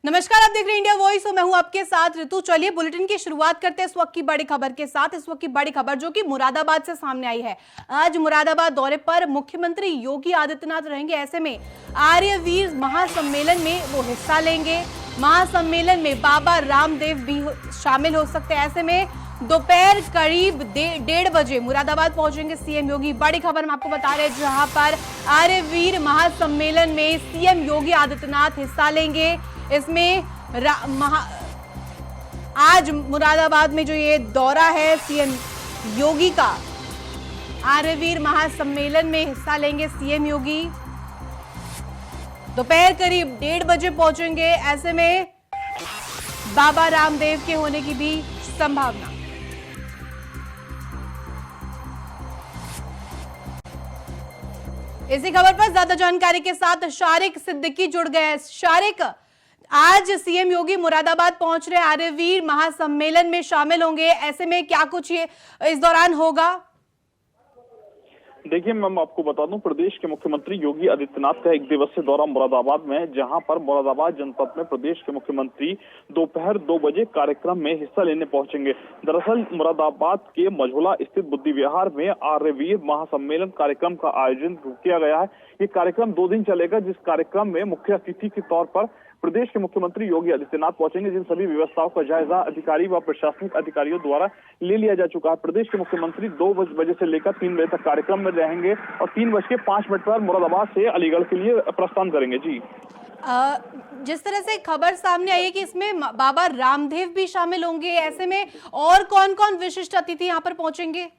नमस्कार, आप देख रहे हैं इंडिया वॉइस और मैं हूं आपके साथ ऋतु। चलिए बुलेटिन की शुरुआत करते हैं इस वक्त की बड़ी खबर के साथ। इस वक्त की बड़ी खबर जो कि मुरादाबाद से सामने आई है। आज मुरादाबाद दौरे पर मुख्यमंत्री योगी आदित्यनाथ रहेंगे। ऐसे में आर्यवीर महासम्मेलन में वो हिस्सा लेंगे। महासम्मेलन में बाबा रामदेव भी शामिल हो सकते हैं। ऐसे में दोपहर करीब 1:30 बजे मुरादाबाद पहुंचेंगे सीएम योगी। बड़ी खबर हम आपको बता रहे हैं, जहां पर आर्यवीर महासम्मेलन में सीएम योगी आदित्यनाथ हिस्सा लेंगे। इसमें आज मुरादाबाद में जो ये दौरा है सीएम योगी का, आर्यवीर महासम्मेलन में हिस्सा लेंगे सीएम योगी। दोपहर करीब 1:30 बजे पहुंचेंगे। ऐसे में बाबा रामदेव के होने की भी संभावना। इसी खबर पर ज्यादा जानकारी के साथ शारिक सिद्दीकी जुड़ गए। शारिक, आज सीएम योगी मुरादाबाद पहुंच रहे, आर्यवीर महासम्मेलन में शामिल होंगे। ऐसे में क्या कुछ ये इस दौरान होगा? देखिए, मैं आपको बता दूं, प्रदेश के मुख्यमंत्री योगी आदित्यनाथ का 1 दिवसीय दौरा मुरादाबाद में है, जहां पर मुरादाबाद जनपद में प्रदेश के मुख्यमंत्री दोपहर 2 बजे कार्यक्रम में हिस्सा लेने पहुंचेंगे। दरअसल मुरादाबाद के मझौला स्थित बुद्धि विहार में आर्यवीर महासम्मेलन कार्यक्रम का आयोजन किया गया है। ये कार्यक्रम 2 दिन चलेगा, जिस कार्यक्रम में मुख्य अतिथि के तौर पर प्रदेश के मुख्यमंत्री योगी आदित्यनाथ पहुंचेंगे। जिन सभी व्यवस्थाओं का जायजा अधिकारी व प्रशासनिक अधिकारियों द्वारा ले लिया जा चुका है। प्रदेश के मुख्यमंत्री 2 बजे से लेकर 3 बजे तक कार्यक्रम में रहेंगे और 3:05 पर मुरादाबाद से अलीगढ़ के लिए प्रस्थान करेंगे। जी, जिस तरह से खबर सामने आई है कि इसमें बाबा रामदेव भी शामिल होंगे, ऐसे में और कौन कौन विशिष्ट अतिथि यहाँ पर पहुंचेंगे?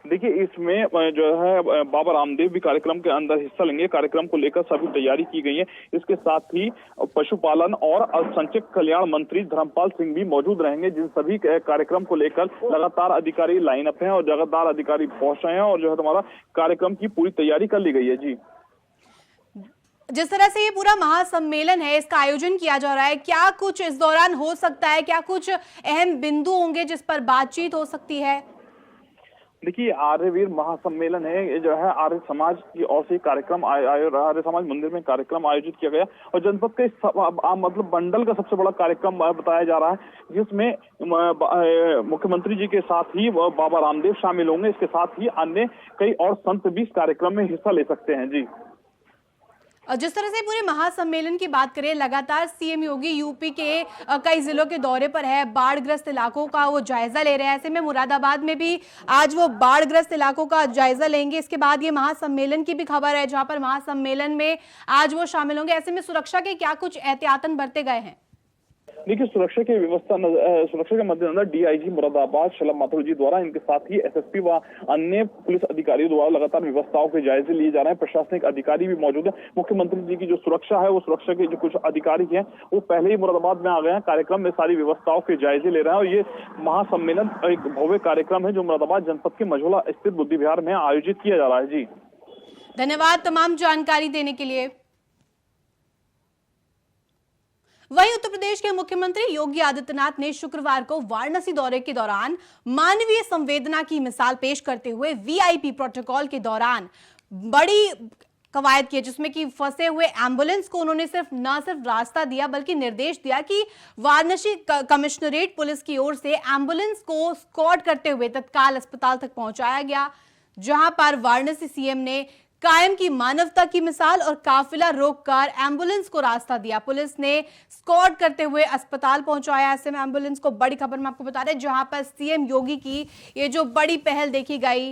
देखिए, इसमें जो है बाबा रामदेव भी कार्यक्रम के अंदर हिस्सा लेंगे। कार्यक्रम को लेकर सभी तैयारी की गई है। इसके साथ ही पशुपालन और अल्पसंख्यक कल्याण मंत्री धर्मपाल सिंह भी मौजूद रहेंगे। जिन सभी कार्यक्रम को लेकर लगातार अधिकारी लाइन अप हैं और लगातार अधिकारी पहुंच रहे हैं और जो है हमारा कार्यक्रम की पूरी तैयारी कर ली गई है। जी, जिस तरह से ये पूरा महासम्मेलन है, इसका आयोजन किया जा रहा है, क्या कुछ इस दौरान हो सकता है? क्या कुछ अहम बिंदु होंगे जिस पर बातचीत हो सकती है? देखिए, आर्यवीर महासम्मेलन है, ये जो है आर्य समाज की ओर से कार्यक्रम आर्य समाज मंदिर में कार्यक्रम आयोजित किया गया और जनपद के मतलब मंडल का सबसे बड़ा कार्यक्रम बताया जा रहा है, जिसमें मुख्यमंत्री जी के साथ ही बाबा रामदेव शामिल होंगे। इसके साथ ही अन्य कई और संत भी इस कार्यक्रम में हिस्सा ले सकते हैं। जी, और जिस तरह से पूरे महासम्मेलन की बात करें, लगातार सीएम योगी यूपी के कई जिलों के दौरे पर है, बाढ़ग्रस्त इलाकों का वो जायजा ले रहे हैं। ऐसे में मुरादाबाद में भी आज वो बाढ़ग्रस्त इलाकों का जायजा लेंगे। इसके बाद ये महासम्मेलन की भी खबर है, जहां पर महासम्मेलन में आज वो शामिल होंगे। ऐसे में सुरक्षा के क्या कुछ एहतियातन बरते गए हैं? देखिए, सुरक्षा के मद्देनजर डीआईजी मुरादाबाद शलभ माथुर जी द्वारा, इनके साथ ही एसएसपी व अन्य पुलिस अधिकारियों द्वारा लगातार व्यवस्थाओं के जायजे लिए जा रहे हैं। प्रशासनिक अधिकारी भी मौजूद है। मुख्यमंत्री जी की जो सुरक्षा है, वो सुरक्षा के जो कुछ अधिकारी हैं वो पहले ही मुरादाबाद में आ गए हैं। कार्यक्रम में सारी व्यवस्थाओं के जायजे ले रहे हैं और ये महासम्मेलन एक भव्य कार्यक्रम है जो मुरादाबाद जनपद के मझौला स्थित बुद्धि विहार में आयोजित किया जा रहा है। जी, धन्यवाद तमाम जानकारी देने के लिए। वहीं उत्तर प्रदेश के मुख्यमंत्री योगी आदित्यनाथ ने शुक्रवार को वाराणसी दौरे के दौरान मानवीय संवेदना की मिसाल पेश करते हुए वीआईपी प्रोटोकॉल के दौरान बड़ी कवायद की, जिसमें कि फंसे हुए एम्बुलेंस को उन्होंने न सिर्फ रास्ता दिया बल्कि निर्देश दिया कि वाराणसी कमिश्नरेट पुलिस की ओर से एम्बुलेंस को स्कॉट करते हुए तत्काल अस्पताल तक पहुंचाया गया, जहां पर वाराणसी सीएम ने कायम की मानवता की मिसाल और काफिला रोककर एम्बुलेंस को रास्ता दिया। पुलिस ने स्कॉट करते हुए अस्पताल पहुंचाया ऐसे में एम्बुलेंस को। बड़ी खबर में आपको बता रहे हैं, जहां पर सीएम योगी की ये जो बड़ी पहल देखी गई,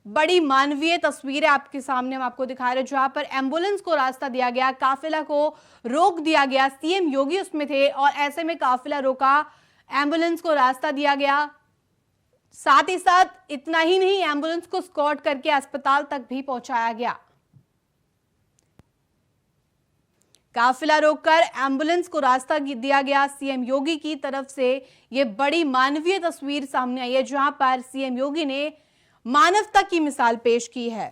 बड़ी मानवीय तस्वीरें आपके सामने हम आपको दिखा रहे हैं, जहां पर एम्बुलेंस को रास्ता दिया गया, काफिला को रोक दिया गया। सीएम योगी उसमें थे और ऐसे में काफिला रोका, एम्बुलेंस को रास्ता दिया गया। साथ ही साथ इतना ही नहीं, एम्बुलेंस को स्कॉट करके अस्पताल तक भी पहुंचाया गया। काफिला रोककर एम्बुलेंस को रास्ता दिया गया सीएम योगी की तरफ से। यह बड़ी मानवीय तस्वीर सामने आई है, जहां पर सीएम योगी ने मानवता की मिसाल पेश की है।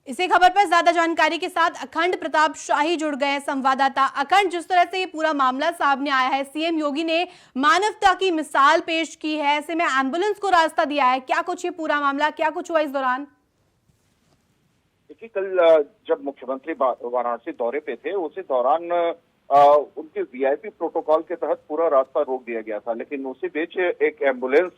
इसी खबर पर ज्यादा जानकारी के साथ अखंड प्रताप शाही जुड़ गए संवाददाता। अखंड, जिस तरह से ये पूरा मामला सामने आया है, सीएम योगी ने मानवता की मिसाल पेश की है, ऐसे में एम्बुलेंस को रास्ता दिया है, क्या कुछ ये पूरा मामला, क्या कुछ हुआ इस दौरान? देखिए, कल जब मुख्यमंत्री वाराणसी दौरे पे थे, उसी दौरान उनके वीआईपी प्रोटोकॉल के तहत पूरा रास्ता रोक दिया गया था। लेकिन उसी बीच एक एम्बुलेंस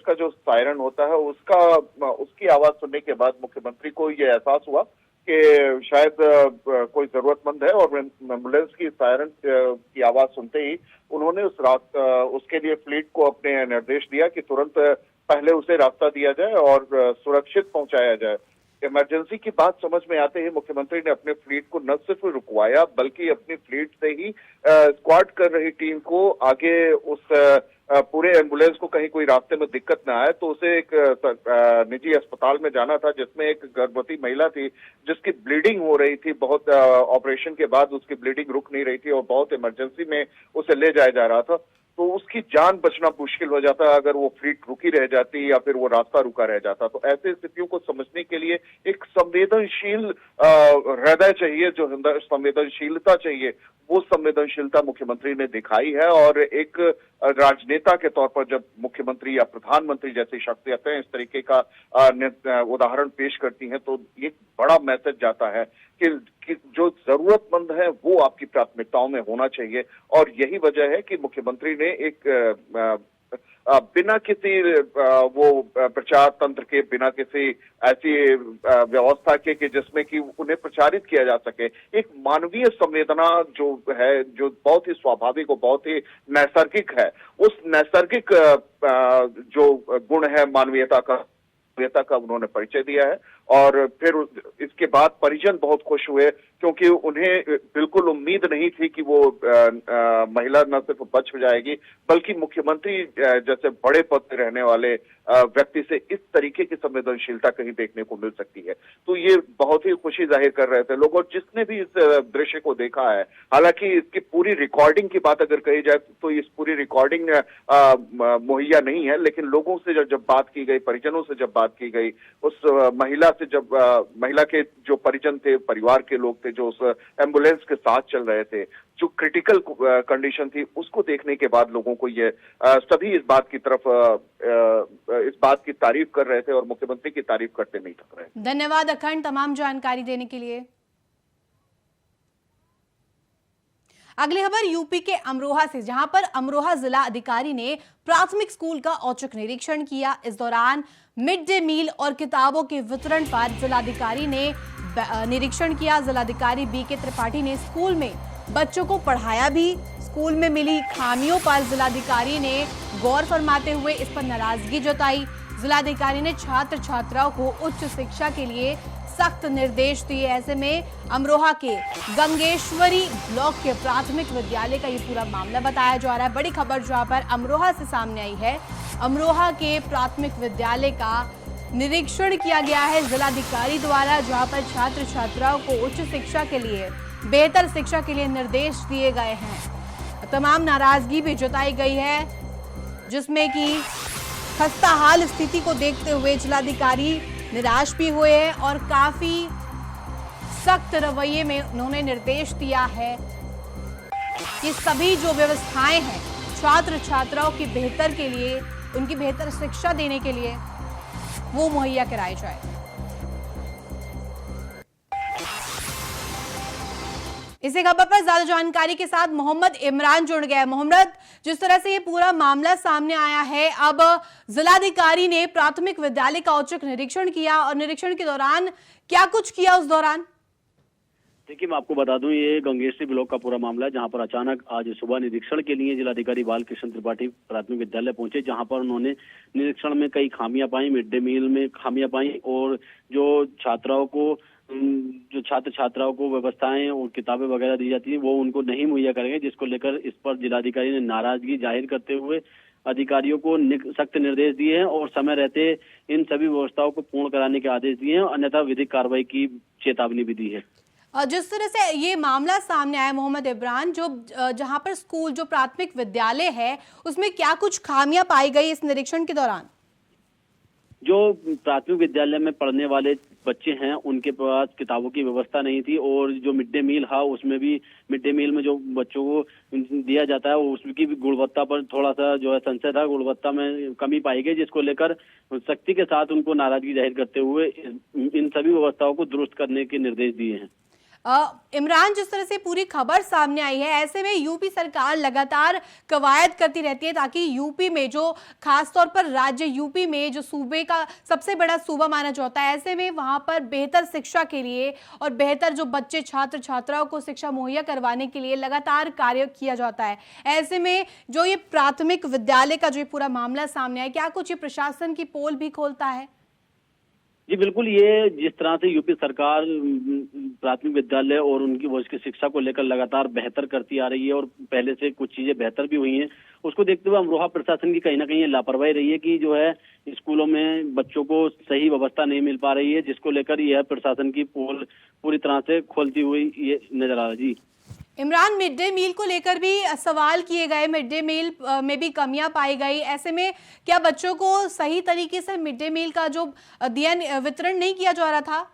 का जो सायरन होता है उसकी आवाज सुनने के बाद मुख्यमंत्री को ये एहसास हुआ कि शायद कोई जरूरतमंद है, और एम्बुलेंस की सायरन की आवाज सुनते ही उन्होंने उसके लिए फ्लीट को अपने निर्देश दिया कि तुरंत पहले उसे रास्ता दिया जाए और सुरक्षित पहुंचाया जाए। इमरजेंसी की बात समझ में आते ही मुख्यमंत्री ने अपने फ्लीट को न सिर्फ रुकवाया, बल्कि अपनी फ्लीट से ही स्क्वाड कर रही टीम को आगे उस पूरे एम्बुलेंस को कहीं कोई रास्ते में दिक्कत ना आए तो उसे एक निजी अस्पताल में जाना था, जिसमें एक गर्भवती महिला थी जिसकी ब्लीडिंग हो रही थी। बहुत ऑपरेशन के बाद उसकी ब्लीडिंग रुक नहीं रही थी और बहुत इमरजेंसी में उसे ले जाया जा रहा था। तो उसकी जान बचना मुश्किल हो जाता अगर वो फ्लीट रुकी रह जाती या फिर वो रास्ता रुका रह जाता। तो ऐसे स्थितियों को समझने के लिए एक संवेदनशील हृदय चाहिए, जो संवेदनशीलता चाहिए, वो संवेदनशीलता मुख्यमंत्री ने दिखाई है। और एक राजनेता के तौर पर जब मुख्यमंत्री या प्रधानमंत्री जैसी शख्सियतें इस तरीके का उदाहरण पेश करती हैं तो एक बड़ा मैसेज जाता है कि जो जरूरतमंद है वो आपकी प्राथमिकताओं में होना चाहिए। और यही वजह है कि मुख्यमंत्री ने एक बिना किसी वो प्रचार तंत्र के, बिना किसी ऐसी व्यवस्था के कि जिसमें कि उन्हें प्रचारित किया जा सके, एक मानवीय संवेदना जो है, जो बहुत ही स्वाभाविक और बहुत ही नैसर्गिक है, उस नैसर्गिक जो गुण है मानवीयता का उन्होंने परिचय दिया है। और फिर इसके बाद परिजन बहुत खुश हुए, क्योंकि उन्हें बिल्कुल उम्मीद नहीं थी कि वो महिला न सिर्फ बच जाएगी, बल्कि मुख्यमंत्री जैसे बड़े पद पर रहने वाले व्यक्ति से इस तरीके की संवेदनशीलता कहीं देखने को मिल सकती है। तो ये बहुत ही खुशी जाहिर कर रहे थे लोग। और जिसने भी इस दृश्य को देखा है, हालांकि इसकी पूरी रिकॉर्डिंग की बात अगर कही जाए तो इस पूरी रिकॉर्डिंग मुहैया नहीं है, लेकिन लोगों से जब बात की गई, परिजनों से जब बात की गई, उस महिला से जब महिला के जो परिजन थे, परिवार के लोग थे जो उस एम्बुलेंस के साथ चल रहे थे, जो क्रिटिकल कंडीशन थी, उसको देखने के बाद लोगों को ये सभी इस बात की तारीफ कर रहे थे और मुख्यमंत्री की तारीफ करते नहीं थक रहे। धन्यवाद अखंड, तमाम जानकारी देने के लिए। अगली खबर यूपी के अमरोहा से, जहां पर अमरोहा जिला अधिकारी ने प्राथमिक स्कूल का औचक निरीक्षण किया। इस दौरान मिड डे मील और किताबों के वितरण पर जिलाधिकारी ने निरीक्षण किया। जिलाधिकारी बीके त्रिपाठी ने स्कूल में बच्चों को पढ़ाया भी। स्कूल में मिली खामियों पर जिलाधिकारी ने गौर फरमाते हुए इस पर नाराजगी जताई। जिलाधिकारी ने छात्र छात्राओं को उच्च शिक्षा के लिए सख्त निर्देश दिए। ऐसे में अमरोहा के गंगेश्वरी ब्लॉक के प्राथमिक विद्यालय का ये पूरा मामला बताया जा रहा है। बड़ी खबर जहां पर अमरोहा से सामने आई है, अमरोहा के प्राथमिक विद्यालय का निरीक्षण किया गया है जिलाधिकारी द्वारा, जहां पर छात्र छात्राओं को उच्च शिक्षा के लिए, बेहतर शिक्षा के लिए निर्देश दिए गए हैं। तमाम नाराजगी भी जताई गई है, जिसमें कि खस्ता हाल स्थिति को देखते हुए जिलाधिकारी निराश भी हुए हैं और काफी सख्त रवैये में उन्होंने निर्देश दिया है कि सभी जो व्यवस्थाएं हैं छात्र छात्राओं की बेहतर के लिए, उनकी बेहतर शिक्षा देने के लिए वो मुहैया कराई जाए। इसी खबर पर ज्यादा जानकारी के साथ मोहम्मद इमरान जुड़ गए। मोहम्मद, जिस तरह से ये पूरा मामला सामने आया है, अब जिलाधिकारी ने प्राथमिक विद्यालय का औचक निरीक्षण किया और निरीक्षण के दौरान क्या कुछ किया उस दौरान? देखिए, मैं आपको बता दूं, ये गंगेश्वरी ब्लॉक का पूरा मामला है, जहां पर अचानक आज सुबह निरीक्षण के लिए जिलाधिकारी बालकृष्ण त्रिपाठी प्राथमिक विद्यालय पहुंचे, जहां पर उन्होंने निरीक्षण में कई खामियां पाई, मिड डे मील में खामियां पाई और जो छात्र छात्राओं को व्यवस्थाएं और किताबें वगैरह दी जाती है वो उनको नहीं मुहैया करेंगे, जिसको लेकर इस पर जिलाधिकारी ने नाराजगी जाहिर करते हुए अधिकारियों को सख्त निर्देश दिए हैं और समय रहते इन सभी व्यवस्थाओं को पूर्ण कराने के आदेश दिए हैं, अन्यथा विधिक कार्रवाई की चेतावनी भी दी है। जिस तरह से ये मामला सामने आया मोहम्मद इमरान, जहां पर स्कूल, जो प्राथमिक विद्यालय है, उसमें क्या कुछ खामियां पाई गई इस निरीक्षण के दौरान? जो प्राथमिक विद्यालय में पढ़ने वाले बच्चे हैं उनके पास किताबों की व्यवस्था नहीं थी, और जो मिड डे मील था उसमें भी मिड डे मील में जो बच्चों को दिया जाता है उसकी भी गुणवत्ता पर थोड़ा सा जो है संशय था, गुणवत्ता में कमी पाई गई, जिसको लेकर सख्ती के साथ उनको नाराजगी जाहिर करते हुए इन सभी व्यवस्थाओं को दुरुस्त करने के निर्देश दिए हैं। इमरान, जिस तरह से पूरी खबर सामने आई है, ऐसे में यूपी सरकार लगातार कवायद करती रहती है ताकि यूपी में जो खासतौर पर राज्य यूपी में जो सूबे का सबसे बड़ा सूबा माना जाता है, ऐसे में वहां पर बेहतर शिक्षा के लिए और बेहतर जो बच्चे छात्र छात्राओं को शिक्षा मुहैया करवाने के लिए लगातार कार्य किया जाता है। ऐसे में जो ये प्राथमिक विद्यालय का जो ये पूरा मामला सामने आया, क्या कुछ ये प्रशासन की पोल भी खोलता है? जी बिल्कुल, ये जिस तरह से यूपी सरकार प्राथमिक विद्यालय और उनकी वो इसकी शिक्षा को लेकर लगातार बेहतर करती आ रही है, और पहले से कुछ चीजें बेहतर भी हुई हैं, उसको देखते हुए अमरोहा प्रशासन की कहीं ना कहीं लापरवाही रही है कि जो है स्कूलों में बच्चों को सही व्यवस्था नहीं मिल पा रही है, जिसको लेकर यह प्रशासन की पोल पूरी तरह से खोलती हुई ये नजर आ रहा है। जी इमरान, मिड डे मील को लेकर भी सवाल किए गए, मिड डे मील में भी कमियां पाई गई, ऐसे में क्या बच्चों को सही तरीके से मिड डे मील का जो वितरण नहीं किया जा रहा था?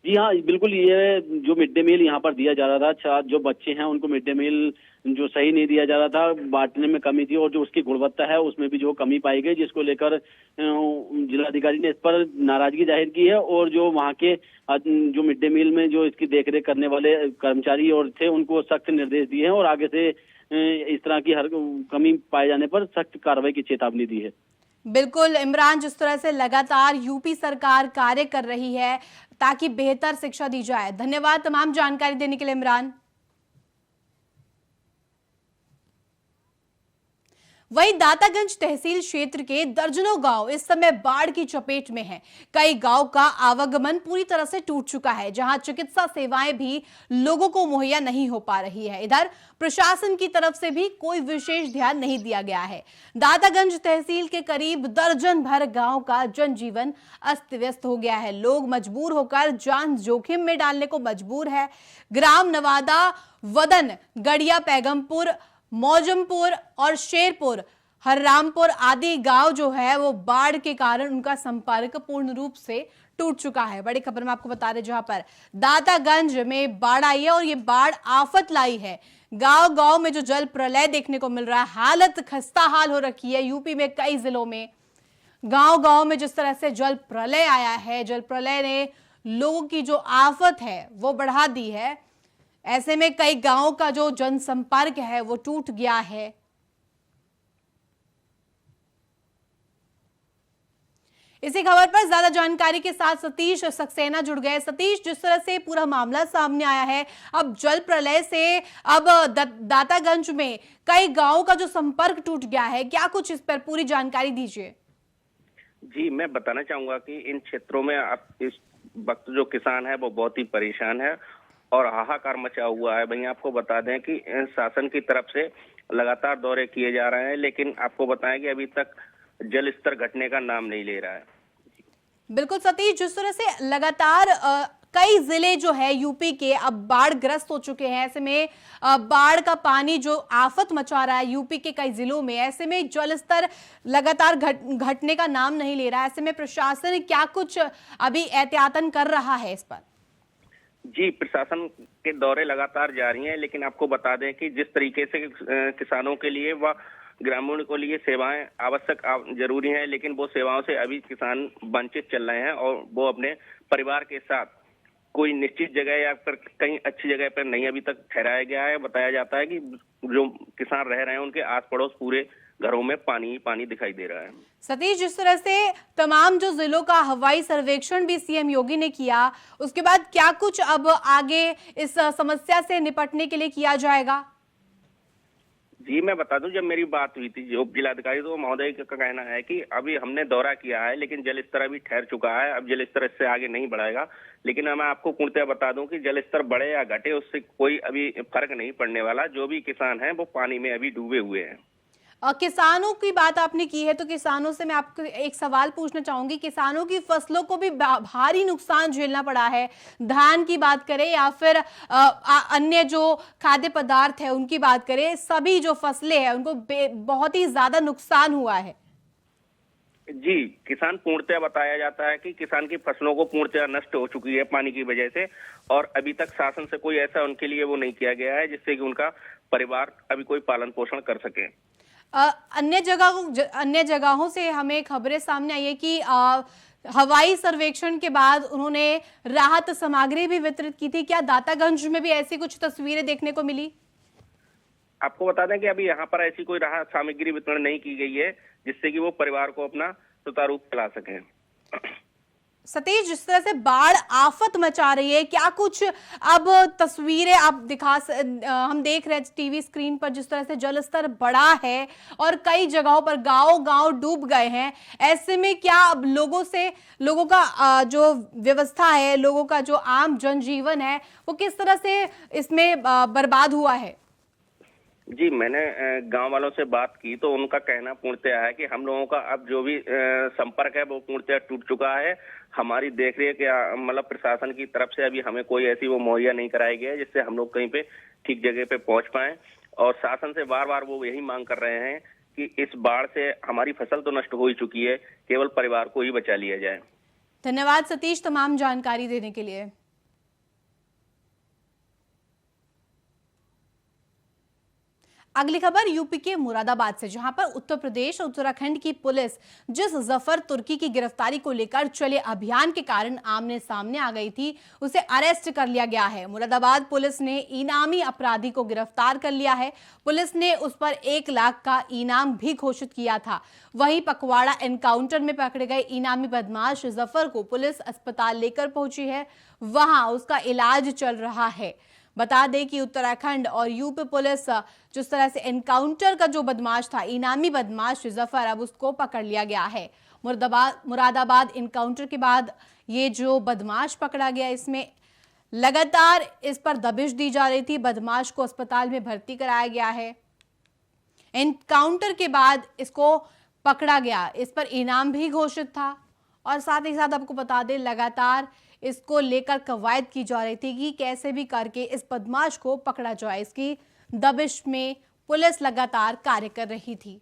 जी हाँ बिल्कुल, ये जो मिड डे मील यहाँ पर दिया जा रहा था, जो बच्चे हैं उनको मिड डे मील जो सही नहीं दिया जा रहा था, बांटने में कमी थी, और जो उसकी गुणवत्ता है उसमें भी जो कमी पाई गई, जिसको लेकर जिलाधिकारी ने इस पर नाराजगी जाहिर की है, और जो वहाँ के जो मिड डे मील में जो इसकी देखरेख करने वाले कर्मचारी और थे उनको सख्त निर्देश दिए हैं, और आगे से इस तरह की हर कमी पाए जाने पर सख्त कार्रवाई की चेतावनी दी है। बिल्कुल इमरान, जिस तरह से लगातार यूपी सरकार कार्य कर रही है ताकि बेहतर शिक्षा दी जाए। धन्यवाद तमाम जानकारी देने के लिए इमरान। वहीं दातागंज तहसील क्षेत्र के दर्जनों गांव इस समय बाढ़ की चपेट में हैं। कई गांव का आवागमन पूरी तरह से टूट चुका है, जहां चिकित्सा सेवाएं भी लोगों को मुहैया नहीं हो पा रही है। इधर प्रशासन की तरफ से भी कोई विशेष ध्यान नहीं दिया गया है। दातागंज तहसील के करीब दर्जन भर गांव का जनजीवन अस्त व्यस्त हो गया है। लोग मजबूर होकर जान जोखिम में डालने को मजबूर है। ग्राम नवादा, वदन, गड़िया, पैगमपुर, मौजमपुर और शेरपुर, हररामपुर आदि गांव जो है वो बाढ़ के कारण उनका संपर्क पूर्ण रूप से टूट चुका है। बड़ी खबर में आपको बता रहे, जहां पर दातागंज में बाढ़ आई है और ये बाढ़ आफत लाई है। गांव गांव में जो जल प्रलय देखने को मिल रहा है, हालत खस्ता हाल हो रखी है। यूपी में कई जिलों में गांव गांव में जिस तरह से जल प्रलय आया है, जल प्रलय ने लोगों की जो आफत है वो बढ़ा दी है। ऐसे में कई गांवों का जो जनसंपर्क है वो टूट गया है। इसी खबर पर ज्यादा जानकारी के साथ सतीश सक्सेना जुड़ गए। सतीश, जिस तरह से पूरा मामला सामने आया है, अब जल प्रलय से अब दातागंज में कई गांवों का जो संपर्क टूट गया है, क्या कुछ इस पर पूरी जानकारी दीजिए। जी, मैं बताना चाहूंगा कि इन क्षेत्रों में अब इस वक्त जो किसान है वो बहुत ही परेशान है और हाहाकार मचा हुआ है। वहीं आपको बता दें कि शासन की तरफ से लगातार दौरे किए जा रहे हैं, लेकिन आपको बताएं कि अभी तक जल स्तर घटने का नाम नहीं ले रहा है। बिल्कुल सतीश, जिस तरह से लगातार कई जिले जो है यूपी के अब बाढ़ ग्रस्त हो चुके हैं, ऐसे में बाढ़ का पानी जो आफत मचा रहा है यूपी के कई जिलों में, ऐसे में जल स्तर लगातार घटने का नाम नहीं ले रहा है। ऐसे में प्रशासन क्या कुछ अभी एहतियातन कर रहा है इस पर? जी, प्रशासन के दौरे लगातार जारी हैं, लेकिन आपको बता दें कि जिस तरीके से किसानों के लिए व ग्रामीणों के लिए सेवाएं आवश्यक जरूरी हैं, लेकिन वो सेवाओं से अभी किसान वंचित चल रहे हैं और वो अपने परिवार के साथ कोई निश्चित जगह या फिर कहीं अच्छी जगह पर नहीं अभी तक ठहराया गया है। बताया जाता है कि जो किसान रह रहे हैं उनके आस पड़ोस पूरे घरों में पानी पानी दिखाई दे रहा है। सतीश, जिस तरह से तमाम जो जिलों का हवाई सर्वेक्षण भी सीएम योगी ने किया, उसके बाद क्या कुछ अब आगे इस समस्या से निपटने के लिए किया जाएगा? जी, मैं बता दूं, जब मेरी बात हुई थी जो जिलाधिकारी, तो महोदय का कहना है कि अभी हमने दौरा किया है लेकिन जल स्तर अभी ठहर चुका है, अब जल स्तर इससे आगे नहीं बढ़ाएगा। लेकिन मैं आपको पूर्णतः बता दूं कि जल स्तर बढ़े या घटे उससे कोई अभी फर्क नहीं पड़ने वाला। जो भी किसान हैं वो पानी में अभी डूबे हुए हैं। किसानों की बात आपने की है तो किसानों से मैं आपको एक सवाल पूछना चाहूंगी। किसानों की फसलों को भी भारी नुकसान झेलना पड़ा है, धान की बात करें या फिर अन्य जो खाद्य पदार्थ है उनकी बात करें, सभी जो फसलें हैं उनको बहुत ही ज्यादा नुकसान हुआ है। जी, किसान पूर्णतः बताया जाता है कि किसान की फसलों को पूर्णतः नष्ट हो चुकी है पानी की वजह से, और अभी तक शासन से कोई ऐसा उनके लिए वो नहीं किया गया है जिससे कि उनका परिवार अभी कोई पालन पोषण कर सके। अन्य जगहों से हमें खबरें सामने आई है कि हवाई सर्वेक्षण के बाद उन्होंने राहत सामग्री भी वितरित की थी। क्या दातागंज में भी ऐसी कुछ तस्वीरें देखने को मिली? आपको बता दें कि अभी यहाँ पर ऐसी कोई राहत सामग्री वितरण नहीं की गई है जिससे कि वो परिवार को अपना सुचारू रूप चला सकें। सतीश, जिस तरह से बाढ़ आफत मचा रही है, क्या कुछ अब तस्वीरें आप हम देख रहे हैं टीवी स्क्रीन पर जिस तरह से जल स्तर बढ़ा है और कई जगहों पर गांव डूब गए हैं। ऐसे में क्या अब लोगों का जो व्यवस्था है, लोगों का जो आम जनजीवन है, वो किस तरह से इसमें बर्बाद हुआ है? जी, मैंने गांव वालों से बात की तो उनका कहना पूर्णतः है कि हम लोगों का अब जो भी संपर्क है वो पूर्णतः टूट चुका है। हमारी देखरेख या मतलब प्रशासन की तरफ से अभी हमें कोई ऐसी वो मुहैया नहीं कराई गई है जिससे हम लोग कहीं पे ठीक जगह पे पहुंच पाए, और शासन से बार बार वो यही मांग कर रहे हैं कि इस बाढ़ से हमारी फसल तो नष्ट हो ही चुकी है, केवल परिवार को ही बचा लिया जाए। धन्यवाद सतीश तमाम जानकारी देने के लिए। अगली खबर यूपी के मुरादाबाद से, जहां पर उत्तर प्रदेश और उत्तराखंड की पुलिस जिस जफर तुर्की की गिरफ्तारी को लेकर चले अभियान के कारण आमने सामने आ गई थी, उसे अरेस्ट कर लिया गया है। मुरादाबाद पुलिस ने इनामी अपराधी को गिरफ्तार कर लिया है। पुलिस ने उस पर 1 लाख का इनाम भी घोषित किया था। वहीं पकवाड़ा एनकाउंटर में पकड़े गए इनामी बदमाश जफर को पुलिस अस्पताल लेकर पहुंची है, वहां उसका इलाज चल रहा है। बता दें कि उत्तराखंड और यूपी पुलिस जिस तरह से एनकाउंटर का जो बदमाश था, इनामी बदमाश जफर, अब उसको पकड़ लिया गया है। मुरादाबाद एनकाउंटर के बाद ये जो बदमाश पकड़ा गया, इसमें लगातार इस पर दबिश दी जा रही थी। बदमाश को अस्पताल में भर्ती कराया गया है। एनकाउंटर के बाद इसको पकड़ा गया, इस पर इनाम भी घोषित था, और साथ ही साथ आपको बता दें लगातार इसको लेकर कवायद की जा रही थी कि कैसे भी करके इस बदमाश को पकड़ा जाए। इसकी दबिश में पुलिस लगातार कार्य कर रही थी।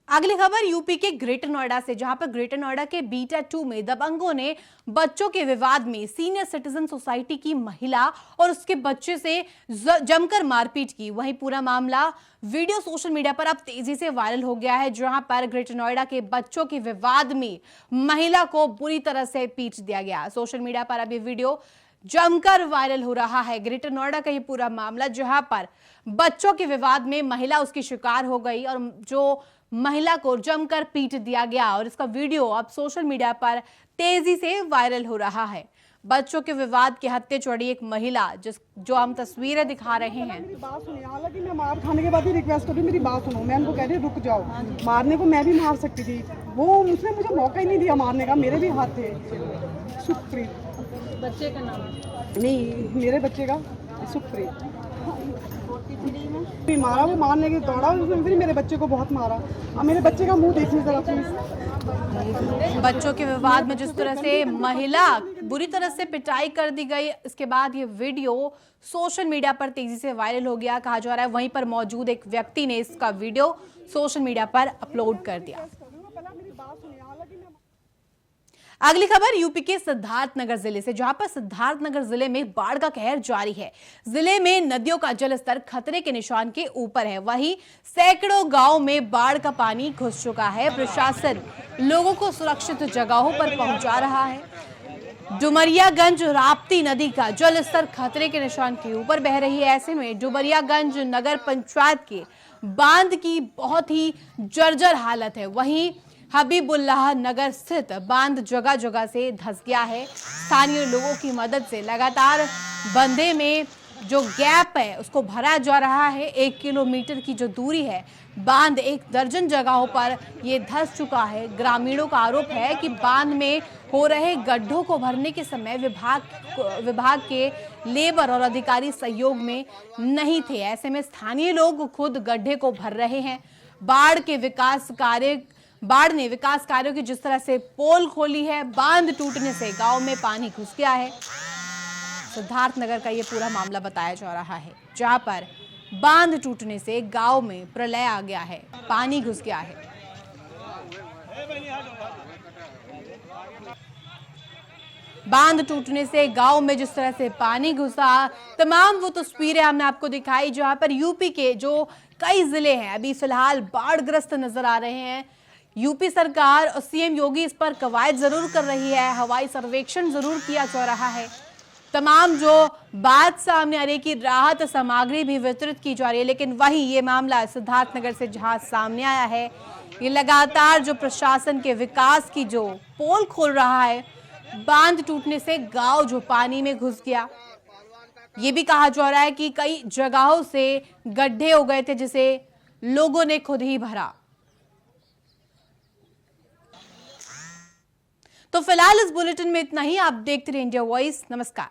अगली खबर यूपी के ग्रेटर नोएडा से, जहां पर ग्रेटर नोएडा के बीटा 2 में दबंगों ने बच्चों के विवाद में सीनियर सिटीजन सोसाइटी की महिला और उसके बच्चे से जमकर मारपीट की। वहीं पूरा मामला वीडियो सोशल मीडिया पर अब तेजी से वायरल हो गया है, जहां पर ग्रेटर नोएडा के बच्चों के विवाद में महिला को बुरी तरह से पीट दिया गया। सोशल मीडिया पर अब ये वीडियो जमकर वायरल हो रहा है। ग्रेटर नोएडा का ये पूरा मामला, जहां पर बच्चों के विवाद में महिला उसकी शिकार हो गई और जो महिला को जमकर पीट दिया गया, और इसका वीडियो अब सोशल मीडिया पर तेजी से वायरल हो रहा है। बच्चों के विवाद के हत्थे चढ़ी एक महिला, जो हम तस्वीरें दिखा रहे हैं। मेरी बात सुनिए, हालांकि मैं मार खाने के बाद ही रिक्वेस्ट कर रही हूँ, मेरी बात सुनो। मैं उनको कह रही रुक जाओ, मारने को मैं भी मार सकती थी, वो उसने मुझे मौका ही नहीं दिया मारने का। मेरे भी हाथ थे। सुखप्रीत बच्चे का नाम नहीं, मेरे बच्चे का सुखप्रीत। मारा, वो मारने के दौड़ा, उसने फिर मेरे बच्चे को बहुत मारा। अब मेरे बच्चे का मुंह देखने जरा प्लीज। बच्चों के विवाद में जिस तरह से महिला बुरी तरह से पिटाई कर दी गई, इसके बाद ये वीडियो सोशल मीडिया पर तेजी से वायरल हो गया, कहा जा रहा है। वहीं पर मौजूद एक व्यक्ति ने इसका वीडियो सोशल मीडिया पर अपलोड कर दिया। अगली खबर यूपी के सिद्धार्थनगर जिले से, जहां पर सिद्धार्थनगर जिले में बाढ़ का कहर जारी है। जिले में नदियों का जलस्तर खतरे के निशान के ऊपर है। वहीं सैकड़ों गांव में बाढ़ का पानी घुस चुका है। प्रशासन लोगों को सुरक्षित जगहों पर पहुंचा रहा है। डुमरियागंज राप्ती नदी का जलस्तर खतरे के निशान के ऊपर बह रही है। ऐसे में डुमरियागंज नगर पंचायत के बांध की बहुत ही जर्जर हालत है। वहीं हबीबुल्लाह नगर स्थित बांध जगह जगह से धंस गया है। स्थानीय लोगों की मदद से लगातार बंधे में जो गैप है उसको भरा जा रहा है। 1 किलोमीटर की जो दूरी है, बांध 1 दर्जन जगहों पर ये धंस चुका है। ग्रामीणों का आरोप है कि बांध में हो रहे गड्ढों को भरने के समय विभाग के लेबर और अधिकारी सहयोग में नहीं थे। ऐसे में स्थानीय लोग खुद गड्ढे को भर रहे हैं। बाढ़ के विकास कार्य बाढ़ ने विकास कार्यों की जिस तरह से पोल खोली है, बांध टूटने से गांव में पानी घुस गया है। सिद्धार्थनगर का ये पूरा मामला बताया जा रहा है, जहां पर बांध टूटने से गांव में प्रलय आ गया है, पानी घुस गया है। बांध टूटने से गांव में जिस तरह से पानी घुसा, तमाम वो तस्वीरें हमने आपको दिखाई, जहां पर यूपी के जो कई जिले हैं अभी फिलहाल बाढ़ग्रस्त नजर आ रहे हैं। यूपी सरकार और सीएम योगी इस पर कवायद जरूर कर रही है, हवाई सर्वेक्षण जरूर किया जा रहा है, तमाम जो बात सामने आ रही कि राहत सामग्री भी वितरित की जा रही है। लेकिन वही ये मामला सिद्धार्थनगर से जहां सामने आया है, ये लगातार जो प्रशासन के विकास की जो पोल खोल रहा है, बांध टूटने से गांव जो पानी में घुस गया। ये भी कहा जा रहा है कि कई जगहों से गड्ढे हो गए थे, जिसे लोगों ने खुद ही भरा। तो फिलहाल इस बुलेटिन में इतना ही। आप देखते रहिए इंडिया वॉइस। नमस्कार।